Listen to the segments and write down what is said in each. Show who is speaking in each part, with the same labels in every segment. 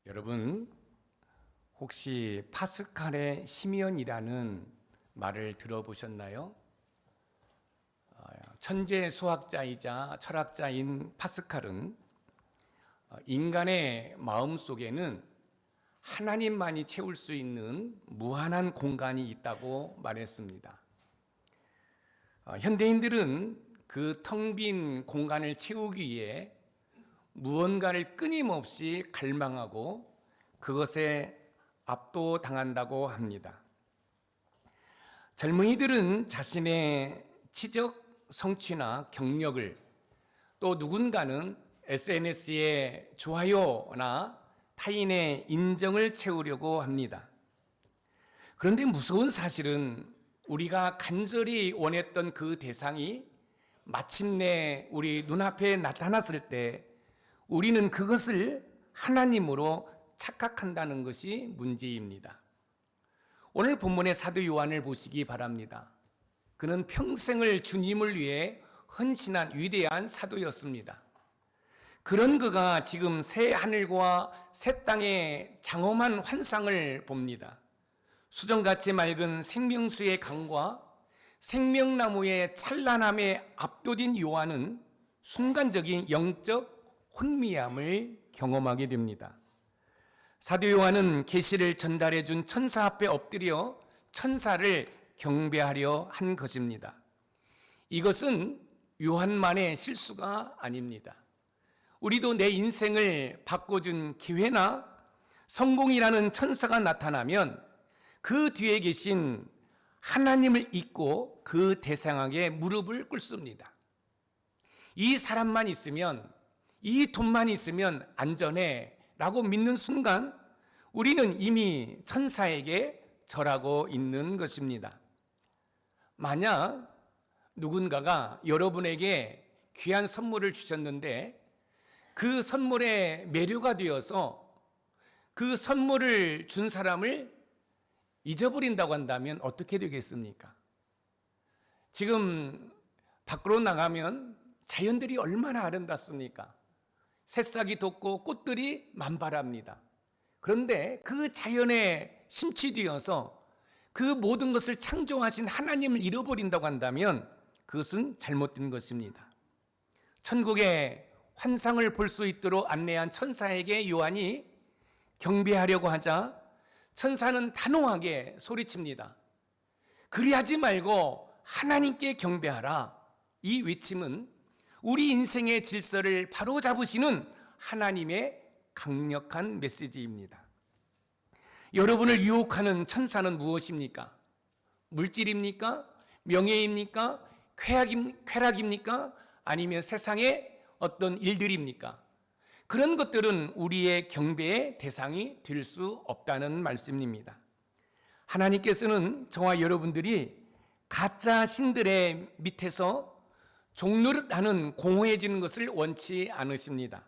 Speaker 1: 여러분, 혹시 파스칼의 심연이라는 말을 들어보셨나요? 천재 수학자이자 철학자인 파스칼은 인간의 마음 속에는 하나님만이 채울 수 있는 무한한 공간이 있다고 말했습니다. 현대인들은 그 텅 빈 공간을 채우기 위해 무언가를 끊임없이 갈망하고 그것에 압도당한다고 합니다. 젊은이들은 자신의 지적 성취나 경력을, 또 누군가는 SNS에 좋아요나 타인의 인정을 채우려고 합니다. 그런데 무서운 사실은 우리가 간절히 원했던 그 대상이 마침내 우리 눈앞에 나타났을 때 우리는 그것을 하나님으로 착각한다는 것이 문제입니다. 오늘 본문의 사도 요한을 보시기 바랍니다. 그는 평생을 주님을 위해 헌신한 위대한 사도였습니다. 그런 그가 지금 새 하늘과 새 땅의 장엄한 환상을 봅니다. 수정같이 맑은 생명수의 강과 생명나무의 찬란함에 압도된 요한은 순간적인 영적 혼미함을 경험하게 됩니다. 사도 요한은 계시를 전달해 준 천사 앞에 엎드려 천사를 경배하려 한 것입니다. 이것은 요한만의 실수가 아닙니다. 우리도 내 인생을 바꿔준 기회나 성공이라는 천사가 나타나면 그 뒤에 계신 하나님을 잊고 그 대상에게 무릎을 꿇습니다. 이 사람만 있으면, 이 돈만 있으면 안전해 라고 믿는 순간 우리는 이미 천사에게 절하고 있는 것입니다. 만약 누군가가 여러분에게 귀한 선물을 주셨는데 그 선물에 매료가 되어서 그 선물을 준 사람을 잊어버린다고 한다면 어떻게 되겠습니까? 지금 밖으로 나가면 자연들이 얼마나 아름답습니까? 새싹이 돋고 꽃들이 만발합니다. 그런데 그 자연에 심취되어서 그 모든 것을 창조하신 하나님을 잃어버린다고 한다면 그것은 잘못된 것입니다. 천국의 환상을 볼 수 있도록 안내한 천사에게 요한이 경배하려고 하자 천사는 단호하게 소리칩니다. 그리하지 말고 하나님께 경배하라. 이 외침은 우리 인생의 질서를 바로잡으시는 하나님의 강력한 메시지입니다. 여러분을 유혹하는 천사는 무엇입니까? 물질입니까? 명예입니까? 쾌락입니까? 아니면 세상의 어떤 일들입니까? 그런 것들은 우리의 경배의 대상이 될 수 없다는 말씀입니다. 하나님께서는 저와 여러분들이 가짜 신들의 밑에서 종노릇하는 공허해지는 것을 원치 않으십니다.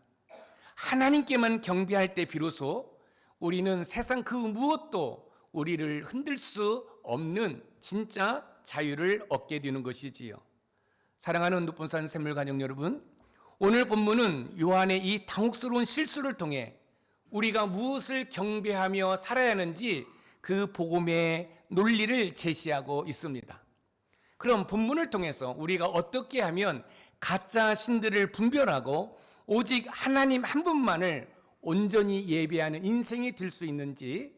Speaker 1: 하나님께만 경배할 때 비로소 우리는 세상 그 무엇도 우리를 흔들 수 없는 진짜 자유를 얻게 되는 것이지요. 사랑하는 눈본산 샘물가족 여러분, 오늘 본문은 요한의 이 당혹스러운 실수를 통해 우리가 무엇을 경배하며 살아야 하는지 그 복음의 논리를 제시하고 있습니다. 그럼 본문을 통해서 우리가 어떻게 하면 가짜 신들을 분별하고 오직 하나님 한 분만을 온전히 예배하는 인생이 될 수 있는지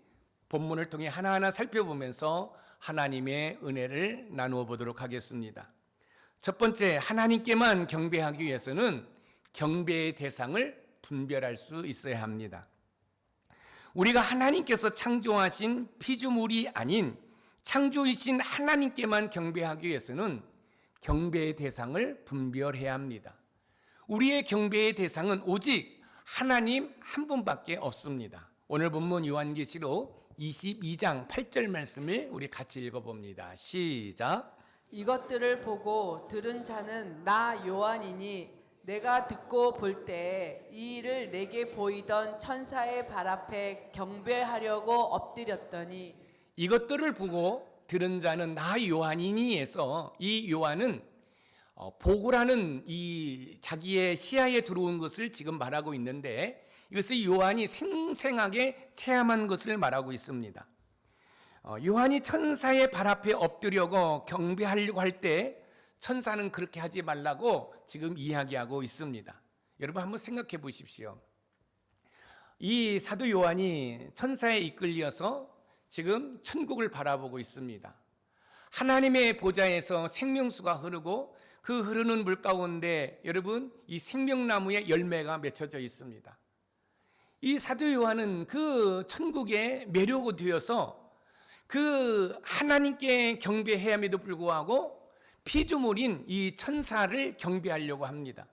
Speaker 1: 본문을 통해 하나하나 살펴보면서 하나님의 은혜를 나누어 보도록 하겠습니다. 첫 번째, 하나님께만 경배하기 위해서는 경배의 대상을 분별할 수 있어야 합니다. 우리가 하나님께서 창조하신 피조물이 아닌 창조이신 하나님께만 경배하기 위해서는 경배의 대상을 분별해야 합니다. 우리의 경배의 대상은 오직 하나님 한 분밖에 없습니다. 오늘 본문 요한계시록 22장 8절 말씀을 우리 같이 읽어봅니다. 시작.
Speaker 2: 이것들을 보고 들은 자는 나 요한이니 내가 듣고 볼 때 이 일을 내게 보이던 천사의 발 앞에 경배하려고 엎드렸더니
Speaker 1: 이것들을 보고 들은 자는 나 요한이니에서 이 요한은 보고라는 이 자기의 시야에 들어온 것을 지금 말하고 있는데 이것을 요한이 생생하게 체험한 것을 말하고 있습니다. 요한이 천사의 발 앞에 엎드려고 경배하려고 할 때 천사는 그렇게 하지 말라고 지금 이야기하고 있습니다. 여러분 한번 생각해 보십시오. 이 사도 요한이 천사에 이끌려서 지금 천국을 바라보고 있습니다. 하나님의 보좌에서 생명수가 흐르고 그 흐르는 물 가운데 여러분 이 생명나무의 열매가 맺혀져 있습니다. 이 사도 요한은 그 천국에 매료가 되어서 그 하나님께 경배해야함에도 불구하고 피조물인 이 천사를 경배하려고 합니다.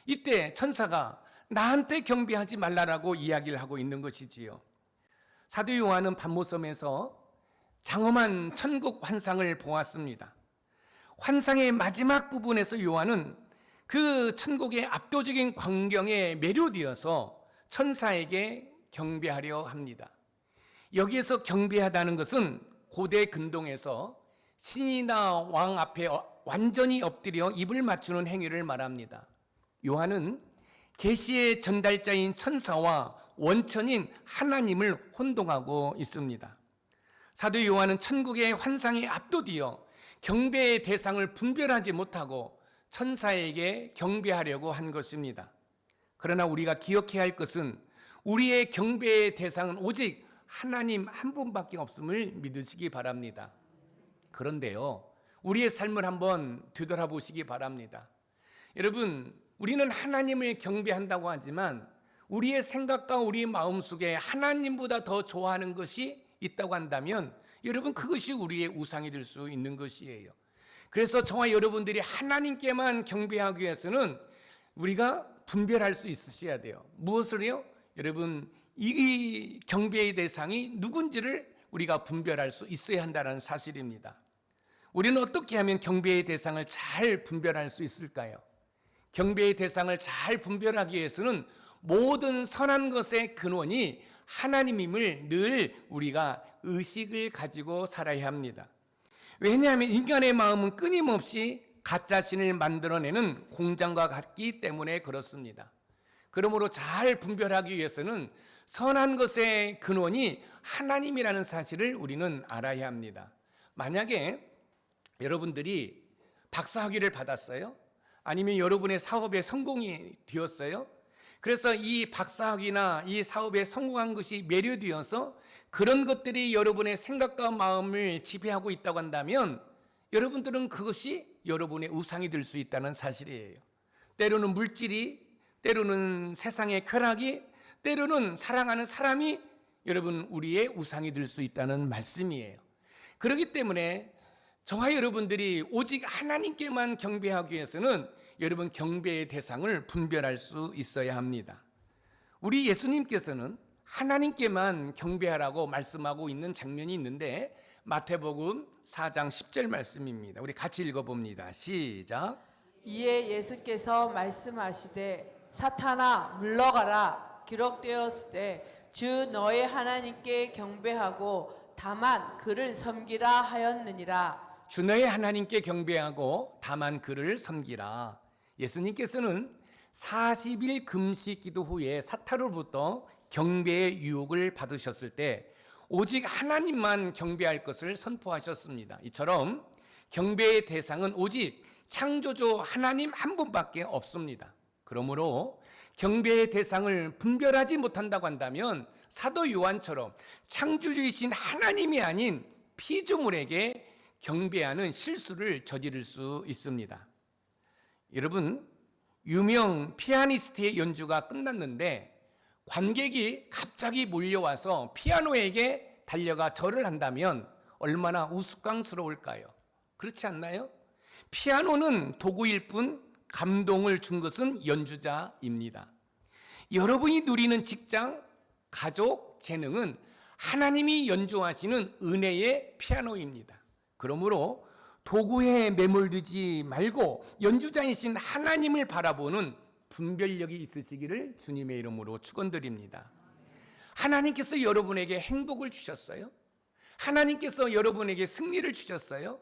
Speaker 1: 이때 천사가 나한테 경배하지 말라라고 이야기를 하고 있는 것이지요. 사도 요한은 반모섬에서 장엄한 천국 환상을 보았습니다. 환상의 마지막 부분에서 요한은 그 천국의 압도적인 광경에 매료되어서 천사에게 경배하려 합니다. 여기에서 경배하다는 것은 고대 근동에서 신이나 왕 앞에 완전히 엎드려 입을 맞추는 행위를 말합니다. 요한은 계시의 전달자인 천사와 원천인 하나님을 혼동하고 있습니다. 사도 요한은 천국의 환상에 압도되어 경배의 대상을 분별하지 못하고 천사에게 경배하려고 한 것입니다. 그러나 우리가 기억해야 할 것은 우리의 경배의 대상은 오직 하나님 한 분밖에 없음을 믿으시기 바랍니다. 그런데요, 우리의 삶을 한번 되돌아보시기 바랍니다. 여러분, 우리는 하나님을 경배한다고 하지만 우리의 생각과 우리의 마음속에 하나님보다 더 좋아하는 것이 있다고 한다면 여러분 그것이 우리의 우상이 될 수 있는 것이에요. 그래서 저와 여러분들이 하나님께만 경배하기 위해서는 우리가 분별할 수 있으셔야 돼요. 무엇을요? 여러분 이 경배의 대상이 누군지를 우리가 분별할 수 있어야 한다는 사실입니다. 우리는 어떻게 하면 경배의 대상을 잘 분별할 수 있을까요? 경배의 대상을 잘 분별하기 위해서는 모든 선한 것의 근원이 하나님임을 늘 우리가 의식을 가지고 살아야 합니다. 왜냐하면 인간의 마음은 끊임없이 가짜신을 만들어내는 공장과 같기 때문에 그렇습니다. 그러므로 잘 분별하기 위해서는 선한 것의 근원이 하나님이라는 사실을 우리는 알아야 합니다. 만약에 여러분들이 박사학위를 받았어요? 아니면 여러분의 사업에 성공이 되었어요? 그래서 이 박사학위나 이 사업에 성공한 것이 매료되어서 그런 것들이 여러분의 생각과 마음을 지배하고 있다고 한다면 여러분들은 그것이 여러분의 우상이 될 수 있다는 사실이에요. 때로는 물질이, 때로는 세상의 쾌락이, 때로는 사랑하는 사람이 여러분 우리의 우상이 될 수 있다는 말씀이에요. 그렇기 때문에 저와 여러분들이 오직 하나님께만 경배하기 위해서는 여러분 경배의 대상을 분별할 수 있어야 합니다. 우리 예수님께서는 하나님께만 경배하라고 말씀하고 있는 장면이 있는데 마태복음 4장 10절 말씀입니다. 우리 같이 읽어봅니다. 시작.
Speaker 2: 이에 예수께서 말씀하시되 사탄아 물러가라 기록되었으되 주 너의 하나님께 경배하고 다만 그를 섬기라 하였느니라.
Speaker 1: 주 너의 하나님께 경배하고 다만 그를 섬기라. 예수님께서는 40일 금식 기도 후에 사탄으로부터 경배의 유혹을 받으셨을 때 오직 하나님만 경배할 것을 선포하셨습니다. 이처럼 경배의 대상은 오직 창조주 하나님 한 분밖에 없습니다. 그러므로 경배의 대상을 분별하지 못한다고 한다면 사도 요한처럼 창조주이신 하나님이 아닌 피조물에게 경배하는 실수를 저지를 수 있습니다. 여러분, 유명 피아니스트의 연주가 끝났는데 관객이 갑자기 몰려와서 피아노에게 달려가 절을 한다면 얼마나 우스꽝스러울까요? 그렇지 않나요? 피아노는 도구일 뿐 감동을 준 것은 연주자입니다. 여러분이 누리는 직장, 가족, 재능은 하나님이 연주하시는 은혜의 피아노입니다. 그러므로 도구에 매몰되지 말고 연주자이신 하나님을 바라보는 분별력이 있으시기를 주님의 이름으로 축원드립니다. 하나님께서 여러분에게 행복을 주셨어요. 하나님께서 여러분에게 승리를 주셨어요.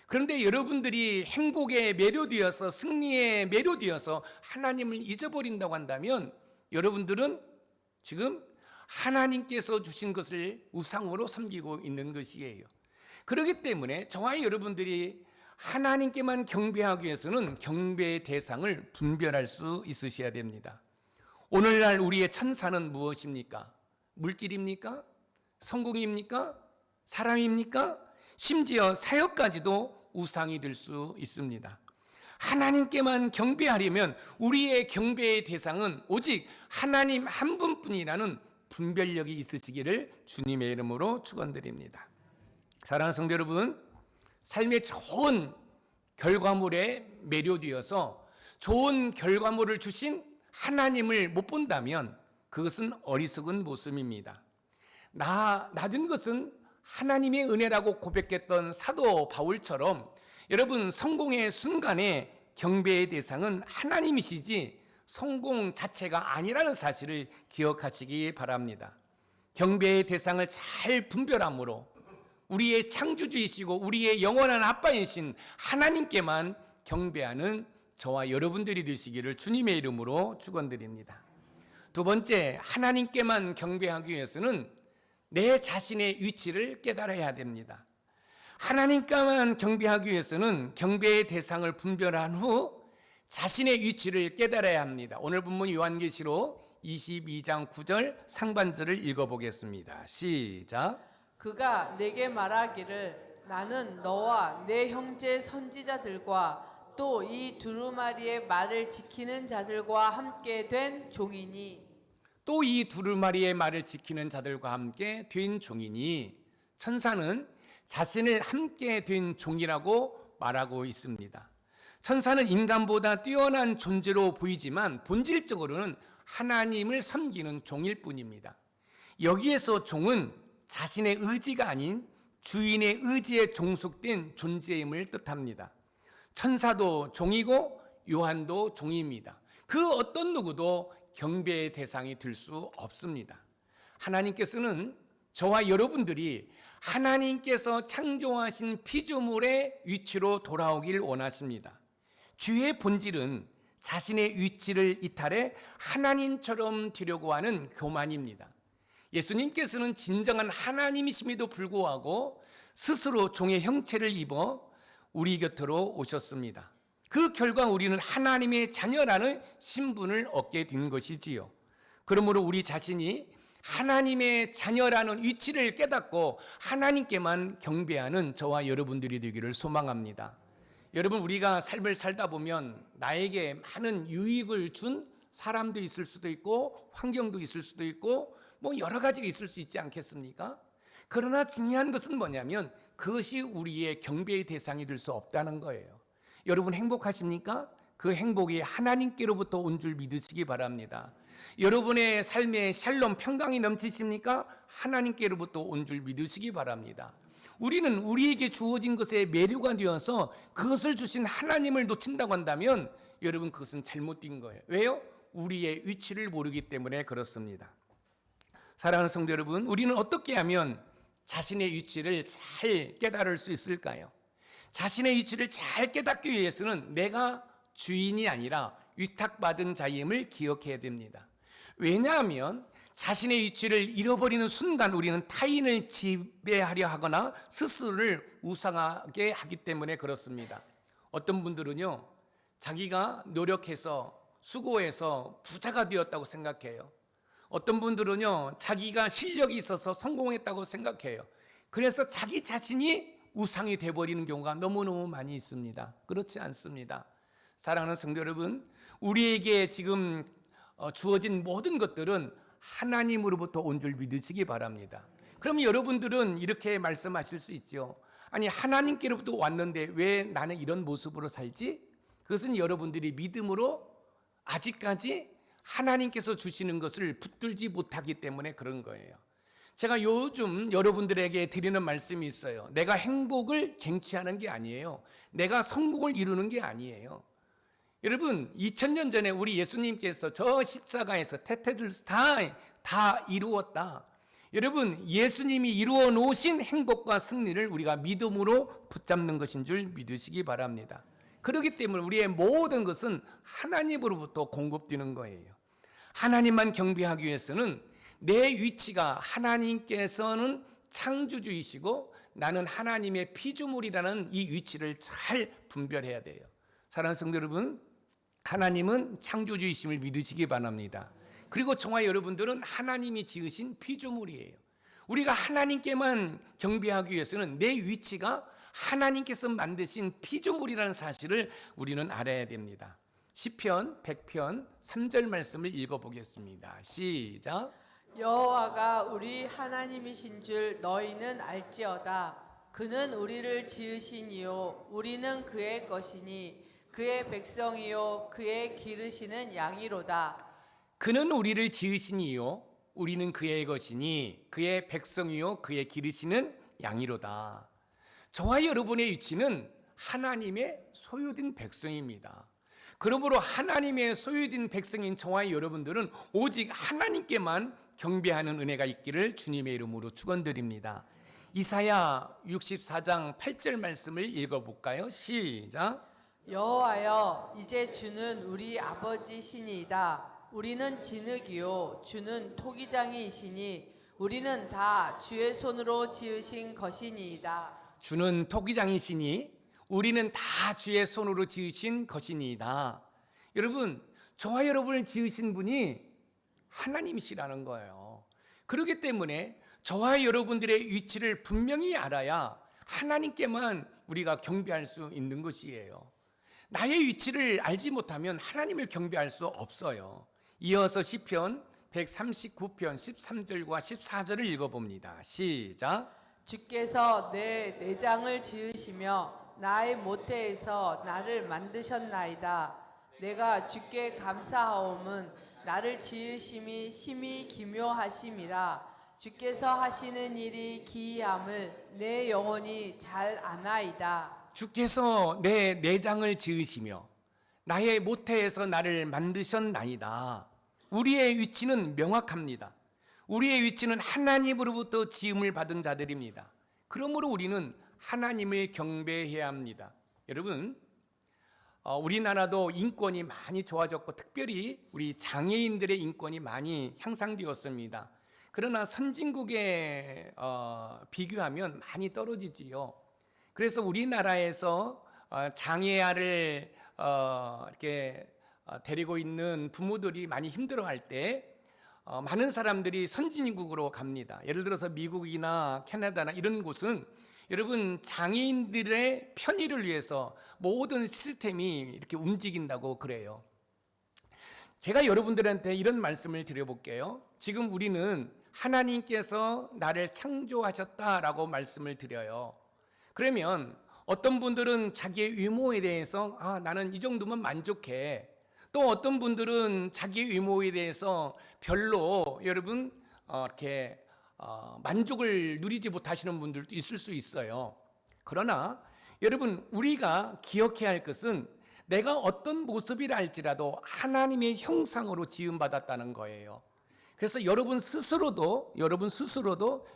Speaker 1: 그런데 여러분들이 행복에 매료되어서 승리에 매료되어서 하나님을 잊어버린다고 한다면 여러분들은 지금 하나님께서 주신 것을 우상으로 섬기고 있는 것이에요. 그렇기 때문에 저와 여러분들이 하나님께만 경배하기 위해서는 경배의 대상을 분별할 수 있으셔야 됩니다. 오늘날 우리의 천사는 무엇입니까? 물질입니까? 성공입니까? 사람입니까? 심지어 사역까지도 우상이 될 수 있습니다. 하나님께만 경배하려면 우리의 경배의 대상은 오직 하나님 한 분뿐이라는 분별력이 있으시기를 주님의 이름으로 축원드립니다. 사랑하는 성도 여러분, 삶의 좋은 결과물에 매료되어서 좋은 결과물을 주신 하나님을 못 본다면 그것은 어리석은 모습입니다. 낮은 것은 하나님의 은혜라고 고백했던 사도 바울처럼 여러분, 성공의 순간에 경배의 대상은 하나님이시지 성공 자체가 아니라는 사실을 기억하시기 바랍니다. 경배의 대상을 잘 분별함으로 우리의 창조주이시고 우리의 영원한 아빠이신 하나님께만 경배하는 저와 여러분들이 되시기를 주님의 이름으로 축원드립니다. 두 번째, 하나님께만 경배하기 위해서는 내 자신의 위치를 깨달아야 됩니다. 하나님께만 경배하기 위해서는 경배의 대상을 분별한 후 자신의 위치를 깨달아야 합니다. 오늘 본문 요한계시록 22장 9절 상반절을 읽어보겠습니다. 시작.
Speaker 2: 그가 내게 말하기를 나는 너와 내 형제 선지자들과 또 이 두루마리의 말을 지키는 자들과 함께 된 종이니.
Speaker 1: 또 이 두루마리의 말을 지키는 자들과 함께 된 종이니, 천사는 자신을 함께 된 종이라고 말하고 있습니다. 천사는 인간보다 뛰어난 존재로 보이지만 본질적으로는 하나님을 섬기는 종일 뿐입니다. 여기에서 종은 자신의 의지가 아닌 주인의 의지에 종속된 존재임을 뜻합니다. 천사도 종이고 요한도 종입니다. 그 어떤 누구도 경배의 대상이 될 수 없습니다. 하나님께서는 저와 여러분들이 하나님께서 창조하신 피조물의 위치로 돌아오길 원하십니다. 죄의 본질은 자신의 위치를 이탈해 하나님처럼 되려고 하는 교만입니다. 예수님께서는 진정한 하나님이심에도 불구하고 스스로 종의 형체를 입어 우리 곁으로 오셨습니다. 그 결과 우리는 하나님의 자녀라는 신분을 얻게 된 것이지요. 그러므로 우리 자신이 하나님의 자녀라는 위치를 깨닫고 하나님께만 경배하는 저와 여러분들이 되기를 소망합니다. 여러분, 우리가 삶을 살다 보면 나에게 많은 유익을 준 사람도 있을 수도 있고 환경도 있을 수도 있고 뭐 여러 가지가 있을 수 있지 않겠습니까? 그러나 중요한 것은 뭐냐면 그것이 우리의 경배의 대상이 될 수 없다는 거예요. 여러분 행복하십니까? 그 행복이 하나님께로부터 온 줄 믿으시기 바랍니다. 여러분의 삶에 샬롬 평강이 넘치십니까? 하나님께로부터 온 줄 믿으시기 바랍니다. 우리는 우리에게 주어진 것에 매료가 되어서 그것을 주신 하나님을 놓친다고 한다면 여러분 그것은 잘못된 거예요. 왜요? 우리의 위치를 모르기 때문에 그렇습니다. 사랑하는 성도 여러분, 우리는 어떻게 하면 자신의 위치를 잘 깨달을 수 있을까요? 자신의 위치를 잘 깨닫기 위해서는 내가 주인이 아니라 위탁받은 자임을 기억해야 됩니다. 왜냐하면 자신의 위치를 잃어버리는 순간 우리는 타인을 지배하려 하거나 스스로를 우상하게 하기 때문에 그렇습니다. 어떤 분들은요, 자기가 노력해서 수고해서 부자가 되었다고 생각해요. 어떤 분들은요, 자기가 실력이 있어서 성공했다고 생각해요. 그래서 자기 자신이 우상이 되어버리는 경우가 너무너무 많이 있습니다. 그렇지 않습니다. 사랑하는 성도 여러분, 우리에게 지금 주어진 모든 것들은 하나님으로부터 온 줄 믿으시기 바랍니다. 그럼 여러분들은 이렇게 말씀하실 수 있죠. 아니, 하나님께로부터 왔는데 왜 나는 이런 모습으로 살지? 그것은 여러분들이 믿음으로 아직까지 하나님께서 주시는 것을 붙들지 못하기 때문에 그런 거예요. 제가 요즘 여러분들에게 드리는 말씀이 있어요. 내가 행복을 쟁취하는 게 아니에요. 내가 성공을 이루는 게 아니에요. 여러분, 2000년 전에 우리 예수님께서 저 십자가에서 태태들 다 이루었다. 여러분, 예수님이 이루어 놓으신 행복과 승리를 우리가 믿음으로 붙잡는 것인 줄 믿으시기 바랍니다. 그렇기 때문에 우리의 모든 것은 하나님으로부터 공급되는 거예요. 하나님만 경배하기 위해서는 내 위치가 하나님께서는 창조주이시고 나는 하나님의 피조물이라는 이 위치를 잘 분별해야 돼요. 사랑하는 성도 여러분, 하나님은 창조주이심을 믿으시기 바랍니다. 그리고 저와 여러분들은 하나님이 지으신 피조물이에요. 우리가 하나님께만 경배하기 위해서는 내 위치가 하나님께서 만드신 피조물이라는 사실을 우리는 알아야 됩니다. 시편 100편 3절 말씀을 읽어보겠습니다. 시작.
Speaker 2: 여호와가 우리 하나님이신 줄 너희는 알지어다. 그는 우리를 지으시니요 우리는 그의 것이니 그의 백성이요 그의 기르시는 양이로다.
Speaker 1: 그는 우리를 지으시니요 우리는 그의 것이니 그의 백성이요 그의 기르시는 양이로다. 저와 여러분의 위치는 하나님의 소유된 백성입니다. 그러므로 하나님의 소유된 백성인 저와 여러분들은 오직 하나님께만 경배하는 은혜가 있기를 주님의 이름으로 축원드립니다. 이사야 64장 8절 말씀을 읽어볼까요? 시작.
Speaker 2: 여호와여 이제 주는 우리 아버지시니이다. 우리는 진흙이요 주는 토기장이시니 우리는 다 주의 손으로 지으신 것이니이다.
Speaker 1: 주는 토기장이시니 우리는 다 주의 손으로 지으신 것이니이다. 여러분, 저와 여러분을 지으신 분이 하나님이시라는 거예요. 그렇기 때문에 저와 여러분들의 위치를 분명히 알아야 하나님께만 우리가 경배할 수 있는 것이에요. 나의 위치를 알지 못하면 하나님을 경배할 수 없어요. 이어서 시편 139편 13절과 14절을 읽어봅니다. 시작.
Speaker 2: 주께서 내 내장을 지으시며 나의 모태에서 나를 만드셨나이다. 내가 주께 감사하옴은 나를 지으심이 심히 기묘하심이라. 주께서 하시는 일이 기이함을 내 영혼이 잘 아나이다.
Speaker 1: 주께서 내 내장을 지으시며 나의 모태에서 나를 만드셨나이다. 우리의 위치는 명확합니다. 우리의 위치는 하나님으로부터 지음을 받은 자들입니다. 그러므로 우리는 하나님을 경배해야 합니다. 여러분, 우리나라도 인권이 많이 좋아졌고 특별히 우리 장애인들의 인권이 많이 향상되었습니다. 그러나 선진국에 비교하면 많이 떨어지지요. 그래서 우리나라에서 장애아를 이렇게 데리고 있는 부모들이 많이 힘들어할 때 많은 사람들이 선진국으로 갑니다. 예를 들어서 미국이나 캐나다나 이런 곳은 여러분 장애인들의 편의를 위해서 모든 시스템이 이렇게 움직인다고 그래요. 제가 여러분들한테 이런 말씀을 드려볼게요. 지금 우리는 하나님께서 나를 창조하셨다라고 말씀을 드려요. 그러면 어떤 분들은 자기의 외모에 대해서 나는 이 정도면 만족해. 또 어떤 분들은 자기 외모에 대해서 별로 여러분 이렇게 만족을 누리지 못하시는 분들도 있을 수 있어요. 그러나 여러분 우리가 기억해야 할 것은 내가 어떤 모습이라 할지라도 하나님의 형상으로 지음받았다는 거예요. 그래서 여러분 스스로도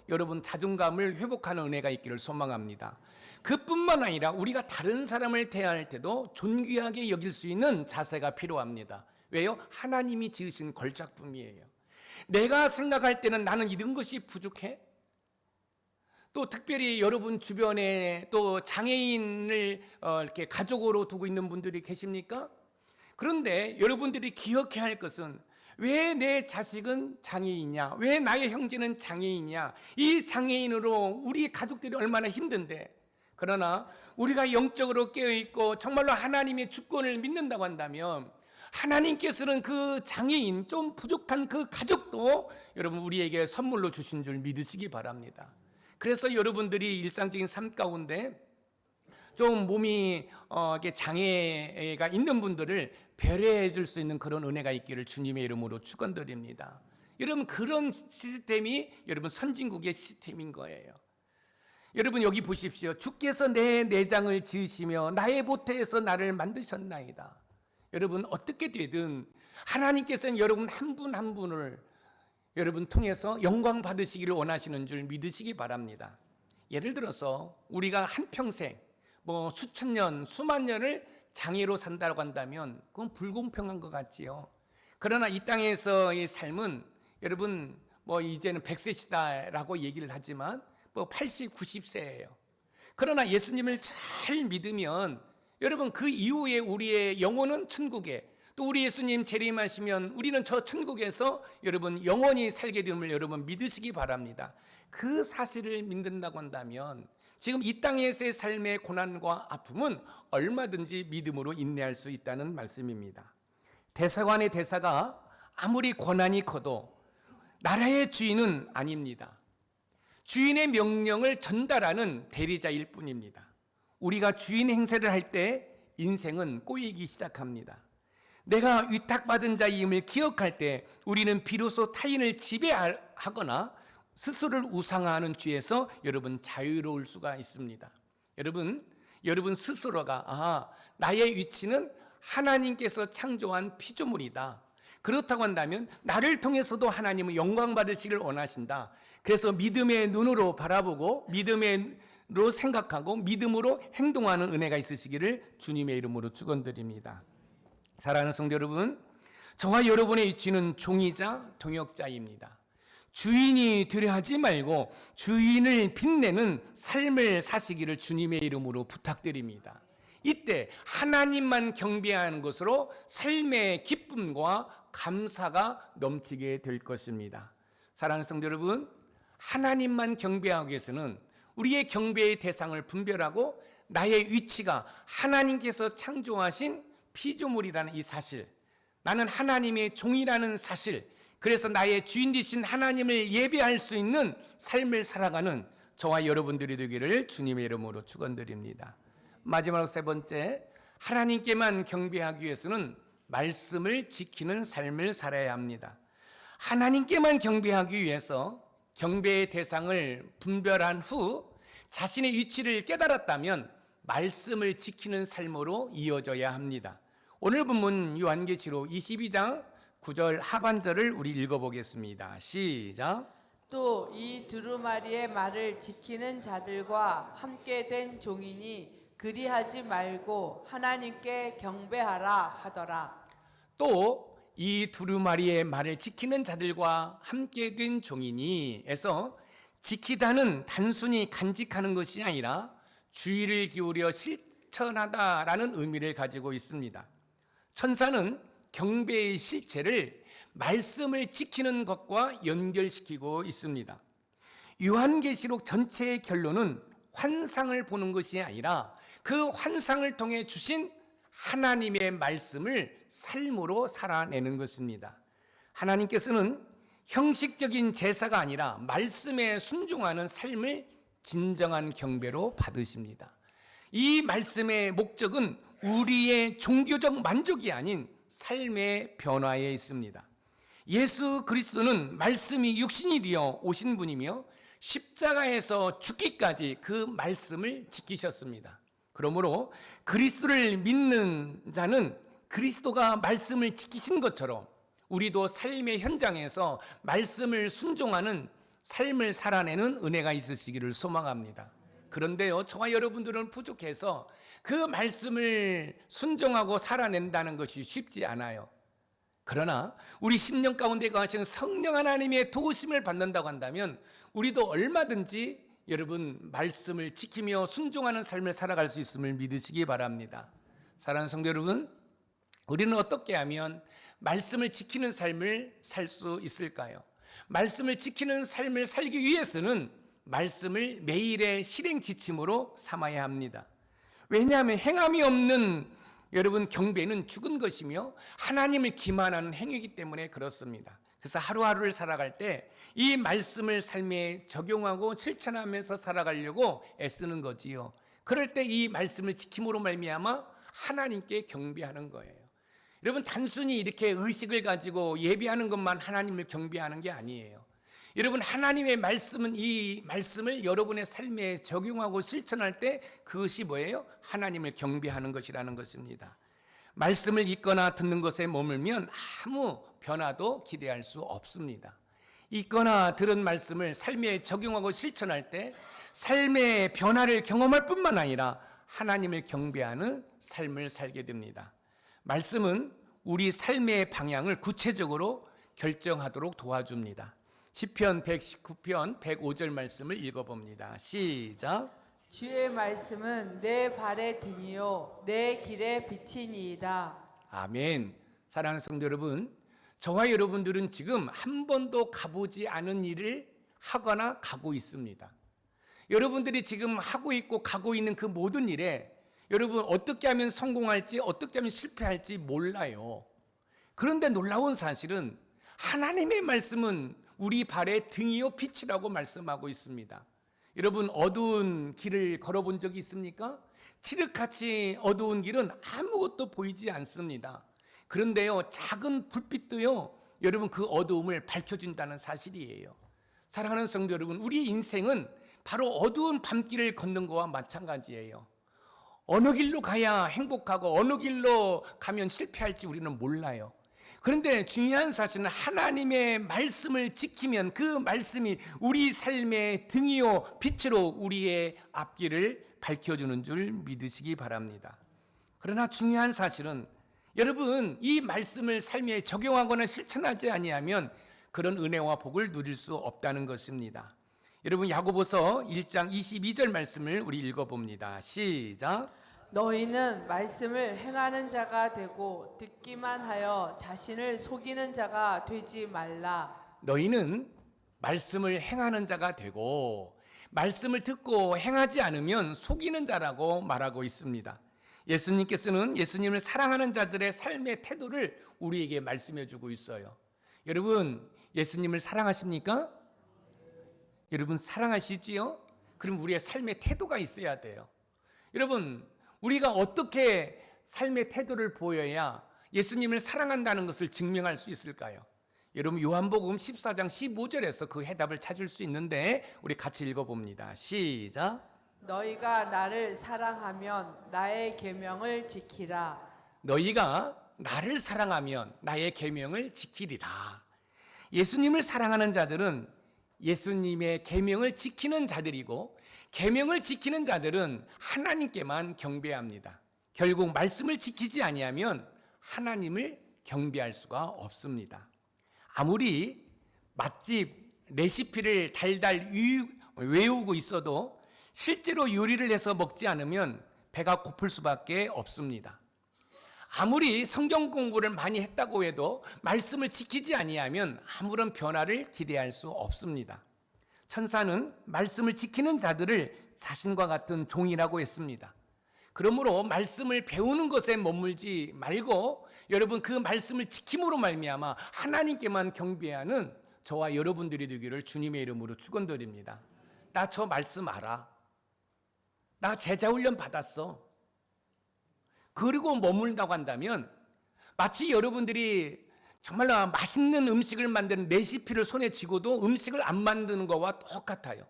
Speaker 1: 여러분 자존감을 회복하는 은혜가 있기를 소망합니다. 그뿐만 아니라 우리가 다른 사람을 대할 때도 존귀하게 여길 수 있는 자세가 필요합니다. 왜요? 하나님이 지으신 걸작품이에요. 내가 생각할 때는 나는 이런 것이 부족해? 또 특별히 여러분 주변에 또 장애인을 이렇게 가족으로 두고 있는 분들이 계십니까? 그런데 여러분들이 기억해야 할 것은 왜 내 자식은 장애인이냐? 왜 나의 형제는 장애인이냐? 이 장애인으로 우리 가족들이 얼마나 힘든데. 그러나 우리가 영적으로 깨어있고 정말로 하나님의 주권을 믿는다고 한다면 하나님께서는 그 장애인, 좀 부족한 그 가족도 여러분 우리에게 선물로 주신 줄 믿으시기 바랍니다. 그래서 여러분들이 일상적인 삶 가운데 좀 몸이 장애가 있는 분들을 배려해 줄 수 있는 그런 은혜가 있기를 주님의 이름으로 축원드립니다. 여러분 그런 시스템이 여러분 선진국의 시스템인 거예요. 여러분 여기 보십시오. 주께서 내 내장을 지으시며 나의 모태에서 나를 만드셨나이다. 여러분 어떻게 되든 하나님께서는 여러분 한 분 한 분을 여러분 통해서 영광 받으시기를 원하시는 줄 믿으시기 바랍니다. 예를 들어서 우리가 한평생 수천 년, 수만 년을 장애로 산다고 한다면 그건 불공평한 것 같지요. 그러나 이 땅에서의 삶은 여러분 뭐 이제는 100세시다라고 얘기를 하지만 뭐 80, 90세예요. 그러나 예수님을 잘 믿으면 여러분 그 이후에 우리의 영혼은 천국에, 또 우리 예수님 재림하시면 우리는 저 천국에서 여러분 영원히 살게 됨을 여러분 믿으시기 바랍니다. 그 사실을 믿는다고 한다면 지금 이 땅에서의 삶의 고난과 아픔은 얼마든지 믿음으로 인내할 수 있다는 말씀입니다. 대사관의 대사가 아무리 권한이 커도 나라의 주인은 아닙니다. 주인의 명령을 전달하는 대리자일 뿐입니다. 우리가 주인 행세를 할 때 인생은 꼬이기 시작합니다. 내가 위탁받은 자임을 기억할 때 우리는 비로소 타인을 지배하거나 스스로를 우상화하는 죄에서 여러분 자유로울 수가 있습니다. 여러분 스스로가 나의 위치는 하나님께서 창조한 피조물이다. 그렇다고 한다면 나를 통해서도 하나님은 영광 받으시기를 원하신다. 그래서 믿음의 눈으로 바라보고 믿음으로 생각하고 믿음으로 행동하는 은혜가 있으시기를 주님의 이름으로 축원드립니다. 사랑하는 성도 여러분, 저와 여러분의 위치는 종이자 동역자입니다. 주인이 되려 하지 말고 주인을 빛내는 삶을 사시기를 주님의 이름으로 부탁드립니다. 이때 하나님만 경배하는 것으로 삶의 기쁨과 감사가 넘치게 될 것입니다. 사랑하는 성도 여러분, 하나님만 경배하기 위해서는 우리의 경배의 대상을 분별하고 나의 위치가 하나님께서 창조하신 피조물이라는 이 사실, 나는 하나님의 종이라는 사실, 그래서 나의 주인 되신 하나님을 예배할 수 있는 삶을 살아가는 저와 여러분들이 되기를 주님의 이름으로 축원드립니다. 마지막으로 세 번째, 하나님께만 경배하기 위해서는 말씀을 지키는 삶을 살아야 합니다. 하나님께만 경배하기 위해서 경배의 대상을 분별한 후 자신의 위치를 깨달았다면 말씀을 지키는 삶으로 이어져야 합니다. 오늘 본문 요한계시록 22장 9절 하반절을 우리 읽어보겠습니다. 시작.
Speaker 2: 또 이 두루마리의 말을 지키는 자들과 함께 된 종이니 그리하지 말고 하나님께 경배하라 하더라.
Speaker 1: 또 이 두루마리의 말을 지키는 자들과 함께 된 종이니에서 지키다는 단순히 간직하는 것이 아니라 주의를 기울여 실천하다라는 의미를 가지고 있습니다. 천사는 경배의 실체를 말씀을 지키는 것과 연결시키고 있습니다. 요한계시록 전체의 결론은 환상을 보는 것이 아니라 그 환상을 통해 주신 하나님의 말씀을 삶으로 살아내는 것입니다. 하나님께서는 형식적인 제사가 아니라 말씀에 순종하는 삶을 진정한 경배로 받으십니다. 이 말씀의 목적은 우리의 종교적 만족이 아닌 삶의 변화에 있습니다. 예수 그리스도는 말씀이 육신이 되어 오신 분이며 십자가에서 죽기까지 그 말씀을 지키셨습니다. 그러므로 그리스도를 믿는 자는 그리스도가 말씀을 지키신 것처럼 우리도 삶의 현장에서 말씀을 순종하는 삶을 살아내는 은혜가 있으시기를 소망합니다. 그런데요, 저와 여러분들은 부족해서 그 말씀을 순종하고 살아낸다는 것이 쉽지 않아요. 그러나 우리 심령 가운데 거하시는 성령 하나님의 도우심을 받는다고 한다면 우리도 얼마든지 여러분 말씀을 지키며 순종하는 삶을 살아갈 수 있음을 믿으시기 바랍니다. 사랑하는 성도 여러분, 우리는 어떻게 하면 말씀을 지키는 삶을 살 수 있을까요? 말씀을 지키는 삶을 살기 위해서는 말씀을 매일의 실행 지침으로 삼아야 합니다. 왜냐하면 행함이 없는 여러분 경배는 죽은 것이며 하나님을 기만하는 행위이기 때문에 그렇습니다. 그래서 하루하루를 살아갈 때 이 말씀을 삶에 적용하고 실천하면서 살아가려고 애쓰는 거지요. 그럴 때 이 말씀을 지킴으로 말미암아 하나님께 경배하는 거예요. 여러분, 단순히 이렇게 의식을 가지고 예배하는 것만 하나님을 경배하는 게 아니에요. 여러분, 하나님의 말씀은 이 말씀을 여러분의 삶에 적용하고 실천할 때 그것이 뭐예요? 하나님을 경배하는 것이라는 것입니다. 말씀을 읽거나 듣는 것에 머물면 아무 변화도 기대할 수 없습니다. 읽거나 들은 말씀을 삶에 적용하고 실천할 때 삶의 변화를 경험할 뿐만 아니라 하나님을 경배하는 삶을 살게 됩니다. 말씀은 우리 삶의 방향을 구체적으로 결정하도록 도와줍니다. 시편 119편 105절 말씀을 읽어봅니다. 시작.
Speaker 2: 주의 말씀은 내 발의 등이요 내 길의 빛이니이다.
Speaker 1: 아멘. 사랑하는 성도 여러분, 저와 여러분들은 지금 한 번도 가보지 않은 일을 하거나 가고 있습니다. 여러분들이 지금 하고 있고 가고 있는 그 모든 일에 여러분 어떻게 하면 성공할지 어떻게 하면 실패할지 몰라요. 그런데 놀라운 사실은 하나님의 말씀은 우리 발의 등이요 빛이라고 말씀하고 있습니다. 여러분 어두운 길을 걸어본 적이 있습니까? 칠흑같이 어두운 길은 아무것도 보이지 않습니다. 그런데요 작은 불빛도요 여러분 그 어두움을 밝혀준다는 사실이에요. 사랑하는 성도 여러분, 우리 인생은 바로 어두운 밤길을 걷는 것과 마찬가지예요. 어느 길로 가야 행복하고 어느 길로 가면 실패할지 우리는 몰라요. 그런데 중요한 사실은 하나님의 말씀을 지키면 그 말씀이 우리 삶의 등이요 빛으로 우리의 앞길을 밝혀주는 줄 믿으시기 바랍니다. 그러나 중요한 사실은 여러분 이 말씀을 삶에 적용하거나 실천하지 아니하면 그런 은혜와 복을 누릴 수 없다는 것입니다. 여러분 야고보서 1장 22절 말씀을 우리 읽어봅니다. 시작.
Speaker 2: 너희는 말씀을 행하는 자가 되고 듣기만 하여 자신을 속이는 자가 되지 말라.
Speaker 1: 너희는 말씀을 행하는 자가 되고 말씀을 듣고 행하지 않으면 속이는 자라고 말하고 있습니다. 예수님께서는 예수님을 사랑하는 자들의 삶의 태도를 우리에게 말씀해 주고 있어요. 여러분 예수님을 사랑하십니까? 여러분 사랑하시지요? 그럼 우리의 삶의 태도가 있어야 돼요. 여러분 우리가 어떻게 삶의 태도를 보여야 예수님을 사랑한다는 것을 증명할 수 있을까요? 여러분 요한복음 14장 15절에서 그 해답을 찾을 수 있는데 우리 같이 읽어봅니다. 시작.
Speaker 2: 너희가 나를 사랑하면 나의 계명을 지키라.
Speaker 1: 너희가 나를 사랑하면 나의 계명을 지키리라. 예수님을 사랑하는 자들은 예수님의 계명을 지키는 자들이고 계명을 지키는 자들은 하나님께만 경배합니다. 결국 말씀을 지키지 아니하면 하나님을 경배할 수가 없습니다. 아무리 맛집 레시피를 달달 외우고 있어도 실제로 요리를 해서 먹지 않으면 배가 고플 수밖에 없습니다. 아무리 성경 공부를 많이 했다고 해도 말씀을 지키지 아니하면 아무런 변화를 기대할 수 없습니다. 천사는 말씀을 지키는 자들을 자신과 같은 종이라고 했습니다. 그러므로 말씀을 배우는 것에 머물지 말고 여러분 그 말씀을 지킴으로 말미암아 하나님께만 경배하는 저와 여러분들이 되기를 주님의 이름으로 축원드립니다. 나 저 말씀 알아. 나 제자훈련 받았어. 그리고 머물다고 한다면 마치 여러분들이 정말로 맛있는 음식을 만드는 레시피를 손에 쥐고도 음식을 안 만드는 것과 똑같아요.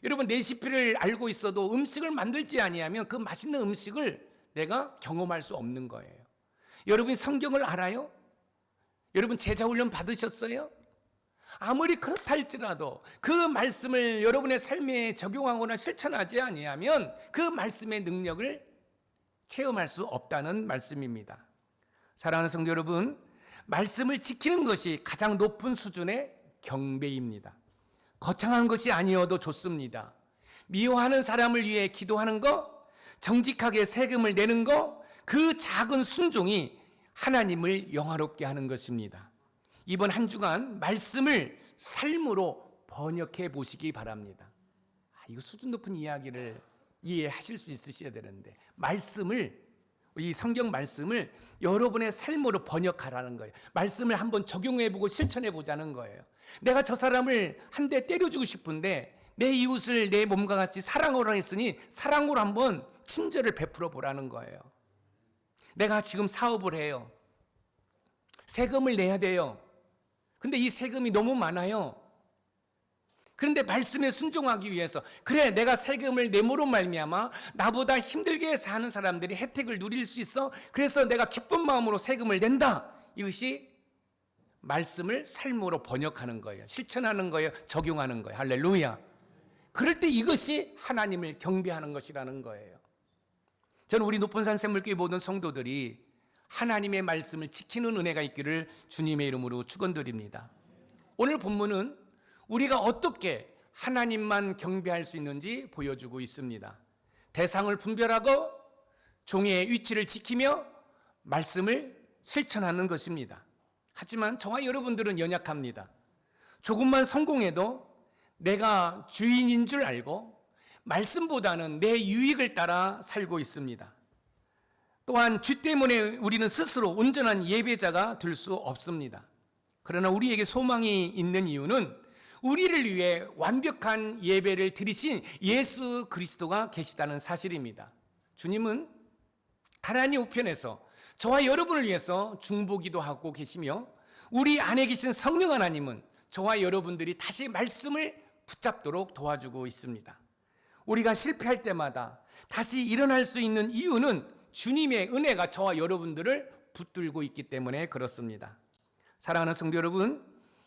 Speaker 1: 여러분 레시피를 알고 있어도 음식을 만들지 아니하면 그 맛있는 음식을 내가 경험할 수 없는 거예요. 여러분이 성경을 알아요? 여러분 제자훈련 받으셨어요? 아무리 그렇다 할지라도 그 말씀을 여러분의 삶에 적용하거나 실천하지 아니하면 그 말씀의 능력을 체험할 수 없다는 말씀입니다. 사랑하는 성도 여러분, 말씀을 지키는 것이 가장 높은 수준의 경배입니다. 거창한 것이 아니어도 좋습니다. 미워하는 사람을 위해 기도하는 것, 정직하게 세금을 내는 것, 그 작은 순종이 하나님을 영화롭게 하는 것입니다. 이번 한 주간 말씀을 삶으로 번역해 보시기 바랍니다. 이거 수준 높은 이야기를 이해하실 수 있으셔야 되는데 이 성경 말씀을 여러분의 삶으로 번역하라는 거예요. 말씀을 한번 적용해보고 실천해보자는 거예요. 내가 저 사람을 한 대 때려주고 싶은데 내 이웃을 내 몸과 같이 사랑으로 했으니 사랑으로 한번 친절을 베풀어 보라는 거예요. 내가 지금 사업을 해요. 세금을 내야 돼요. 근데 이 세금이 너무 많아요. 그런데 말씀에 순종하기 위해서 그래 내가 세금을 내므로 말미암아 나보다 힘들게 사는 사람들이 혜택을 누릴 수 있어. 그래서 내가 기쁜 마음으로 세금을 낸다. 이것이 말씀을 삶으로 번역하는 거예요. 실천하는 거예요. 적용하는 거예요. 할렐루야. 그럴 때 이것이 하나님을 경배하는 것이라는 거예요. 저는 우리 높은산 샘물교회 모든 성도들이 하나님의 말씀을 지키는 은혜가 있기를 주님의 이름으로 축원드립니다. 오늘 본문은 우리가 어떻게 하나님만 경배할 수 있는지 보여주고 있습니다. 대상을 분별하고 종의 위치를 지키며 말씀을 실천하는 것입니다. 하지만 저와 여러분들은 연약합니다. 조금만 성공해도 내가 주인인 줄 알고 말씀보다는 내 유익을 따라 살고 있습니다. 또한 주 때문에 우리는 스스로 온전한 예배자가 될 수 없습니다. 그러나 우리에게 소망이 있는 이유는 우리를 위해 완벽한 예배를 드리신 예수 그리스도가 계시다는 사실입니다. 주님은 하나님 우편에서 저와 여러분을 위해서 중보기도 하고 계시며 우리 안에 계신 성령 하나님은 저와 여러분들이 다시 말씀을 붙잡도록 도와주고 있습니다. 우리가 실패할 때마다 다시 일어날 수 있는 이유는 주님의 은혜가 저와 여러분들을 붙들고 있기 때문에 그렇습니다. 사랑하는 성도 여러분,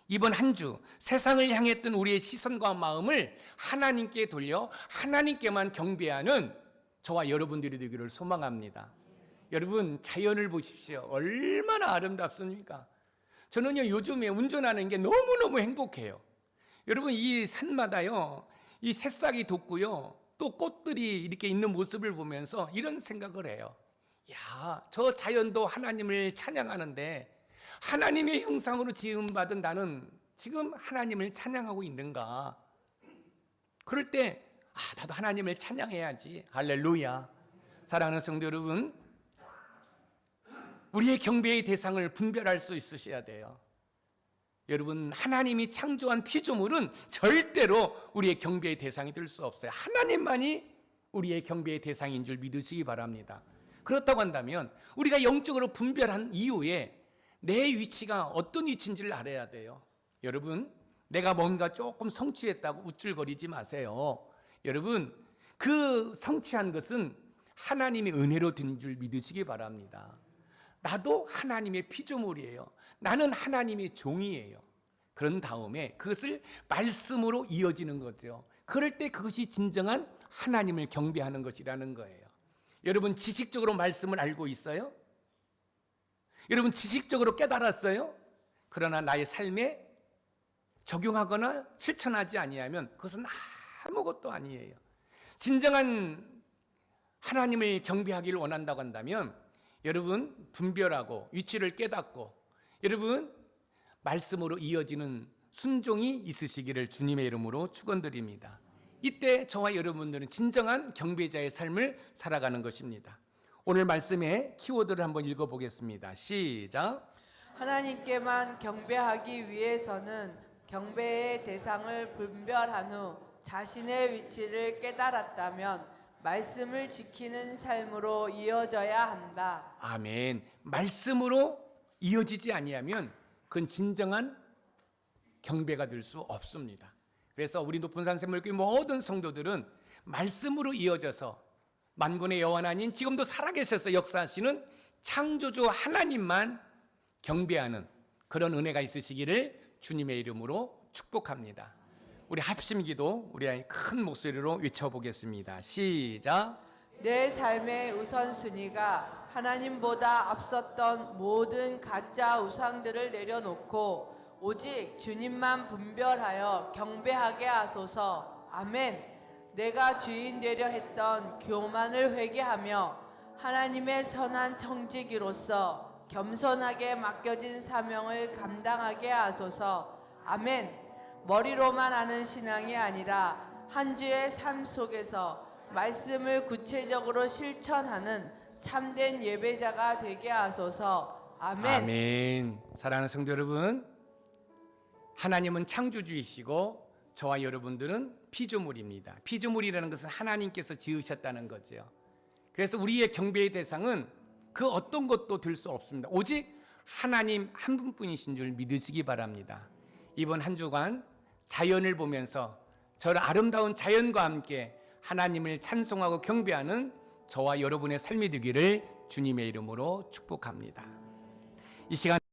Speaker 1: 이번 한 주 세상을 향했던 우리의 시선과 마음을 하나님께 돌려 하나님께만 경배하는 저와 여러분들이 되기를 소망합니다. 여러분, 자연을 보십시오. 얼마나 아름답습니까? 저는요, 요즘에 운전하는 게 너무너무 행복해요. 여러분, 이 산마다요, 이 새싹이 돋고요, 또 꽃들이 이렇게 있는 모습을 보면서 이런 생각을 해요. 야, 저 자연도 하나님을 찬양하는데 하나님의 형상으로 지음받은 나는 지금 하나님을 찬양하고 있는가? 그럴 때 나도 하나님을 찬양해야지. 할렐루야. 사랑하는 성도 여러분, 우리의 경배의 대상을 분별할 수 있으셔야 돼요. 여러분, 하나님이 창조한 피조물은 절대로 우리의 경배의 대상이 될 수 없어요. 하나님만이 우리의 경배의 대상인 줄 믿으시기 바랍니다. 그렇다고 한다면 우리가 영적으로 분별한 이후에 내 위치가 어떤 위치인지를 알아야 돼요. 여러분, 내가 뭔가 조금 성취했다고 우쭐거리지 마세요. 여러분, 그 성취한 것은 하나님의 은혜로 된 줄 믿으시기 바랍니다. 나도 하나님의 피조물이에요. 나는 하나님의 종이에요. 그런 다음에 그것을 말씀으로 이어지는 거죠. 그럴 때 그것이 진정한 하나님을 경배하는 것이라는 거예요. 여러분, 지식적으로 말씀을 알고 있어요? 여러분, 지식적으로 깨달았어요? 그러나 나의 삶에 적용하거나 실천하지 아니하면 그것은 아무것도 아니에요. 진정한 하나님을 경배하기를 원한다고 한다면 여러분, 분별하고 위치를 깨닫고 여러분, 말씀으로 이어지는 순종이 있으시기를 주님의 이름으로 축원드립니다. 이때 저와 여러분들은 진정한 경배자의 삶을 살아가는 것입니다. 오늘 말씀의 키워드를 한번 읽어보겠습니다. 시작.
Speaker 2: 하나님께만 경배하기 위해서는 경배의 대상을 분별한 후 자신의 위치를 깨달았다면 말씀을 지키는 삶으로 이어져야 한다.
Speaker 1: 아멘. 말씀으로 이어지지 아니하면 그건 진정한 경배가 될 수 없습니다. 그래서 우리 높은산 샘물교회 모든 성도들은 말씀으로 이어져서 만군의 여호와 하나님, 지금도 살아계셔서 역사하시는 창조주 하나님만 경배하는 그런 은혜가 있으시기를 주님의 이름으로 축복합니다. 우리 합심기도 우리 큰 목소리로 외쳐보겠습니다. 시작.
Speaker 2: 내 삶의 우선순위가 하나님보다 앞섰던 모든 가짜 우상들을 내려놓고 오직 주님만 분별하여 경배하게 하소서. 아멘. 내가 주인 되려 했던 교만을 회개하며 하나님의 선한 청지기로서 겸손하게 맡겨진 사명을 감당하게 하소서. 아멘. 머리로만 아는 신앙이 아니라 한 주의 삶 속에서 말씀을 구체적으로 실천하는 참된 예배자가 되게 하소서. 아멘.
Speaker 1: 아멘. 사랑하는 성도 여러분, 하나님은 창조주이시고 저와 여러분들은 피조물입니다. 피조물이라는 것은 하나님께서 지으셨다는 거죠. 그래서 우리의 경배의 대상은 그 어떤 것도 될 수 없습니다. 오직 하나님 한 분뿐이신 줄 믿으시기 바랍니다. 이번 한 주간 자연을 보면서 저런 아름다운 자연과 함께 하나님을 찬송하고 경배하는 저와 여러분의 삶이 되기를 주님의 이름으로 축복합니다. 이 시간